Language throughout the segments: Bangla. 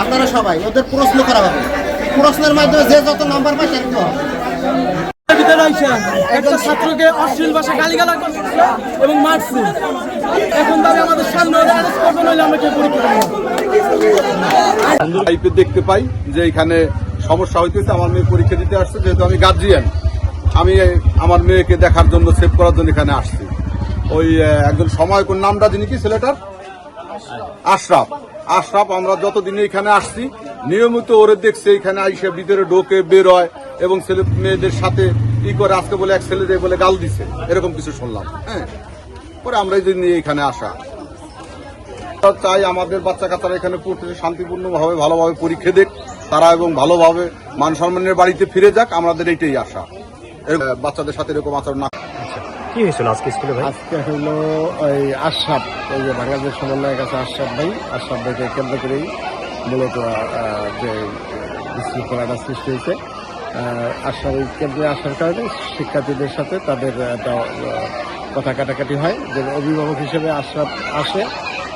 আপনারা সবাই ওদের প্রশ্ন করা হবে, প্রশ্নের মাধ্যমে যে যত নাম্বার পায় সেরকম হবে। একটা ছাত্রকে অশ্লীল ভাষা গালিগালাজ করছে এবং মারছে। এখন তারা আমাদের সামনে অ্যারেস্ট করবে, নইলে আমরা কেউ পরীক্ষা করব। দেখতে পাই যে এখানে সমস্যা হইতেছে। আমার মেয়ে পরীক্ষা দিতে আসছে, যেহেতু আমি গার্জিয়ান, আমি আমার মেয়েকে দেখার জন্য, সেভ করার জন্য এখানে আসছি। ওই একজন সময় কোন নামটা যিনি কি ছেলেটার আশরাফ, আমরা যতদিন এখানে আসছি নিয়মিত ওরে দেখছে এখানে আইসা ভিতরে ঢোকে বের হয় এবং ছেলে মেয়েদের সাথে ই করে। আজকে বলে এক ছেলে বলে গাল দিছে, এরকম কিছু শুনলাম। হ্যাঁ, পরে আমরা এই জন্য এখানে আসা চাই আমাদের বাচ্চা কাচ্চারা এখানে পড়তে শান্তিপূর্ণভাবে ভালোভাবে পরীক্ষা দেখ তারা এবং ভালোভাবে মান সম্মানের বাড়িতে ফিরে যাক, আমাদের এইটাই আশা। বাচ্চাদের সাথে এরকম আচরণ না। কি হয়েছিল আজকে স্কুলে ভাই? আজকে হইলো ওই আশরাফ, ওই যে বাংলাদেশ সমন্বয়ের কাছে আশরাফ ভাইকে কেন্দ্র করেই মূলত যে বিশৃঙ্খলাটা সৃষ্টি হয়েছে। আশরাফ ওই কেন্দ্রে আসার কারণে শিক্ষার্থীদের সাথে তাদের একটা কথা কাটাকাটি হয়, যে অভিভাবক হিসেবে আশরাফ আসে।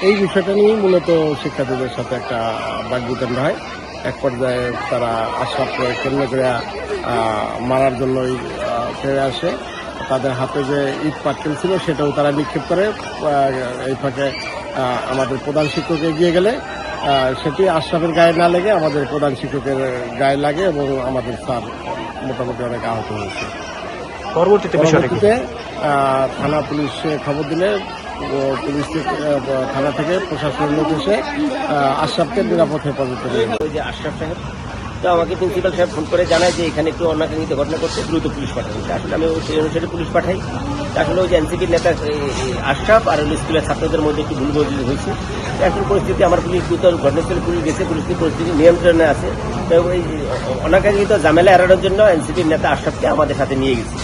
এই বিষয়টা নিয়েই মূলত শিক্ষার্থীদের সাথে একটা বাকবিতণ্ডা হয়। এক পর্যায়ে তারা আশরাফকে কেন্দ্র করে মারার জন্যই ফিরে আসে। তাদের হাতে যে ইট পাটকেল ছিল সেটাও তারা নিক্ষেপ করে। এই ফাঁকে আমাদের প্রধান শিক্ষক এগিয়ে গেলে সেটি আশরাফের গায়ে না লেগে আমাদের প্রধান শিক্ষকের গায়ে লাগে এবং আমাদের স্যার মোটামুটি অনেক আহত হয়েছে। পরবর্তীতে থানা পুলিশে খবর দিলে পুলিশ থানা থেকে প্রশাসনের লোক এসে আশরাফকে নিরাপদ হেফাজতে নিয়ে যায়। ওই যে আশরাফ সাহেব তো আমাকে প্রিন্সিপাল সাহেব ফোন করে জানায় যে এখানে একটু অনাকাঙ্ক্ষিত ঘটনা করতে দ্রুত পুলিশ পাঠানো। আসলে আমি সেই অনুসারে পুলিশ পাঠাই। আসলে ওই যে এনসিপির নেতা আশরাফ আর স্কুলের ছাত্রদের মধ্যে একটু ভুল বোঝাবুঝি হয়েছে। এখন পরিস্থিতি আমার পুলিশ দ্রুত ঘটনাস্থলে পুলিশ গেছে, পুলিশের পরিস্থিতি নিয়ন্ত্রণে আছে। তো ওই অনাকাঙ্ক্ষিত ঝামেলা এড়ানোর জন্য এনসিপির নেতা আশরাফকে আমাদের সাথে নিয়ে গেছে।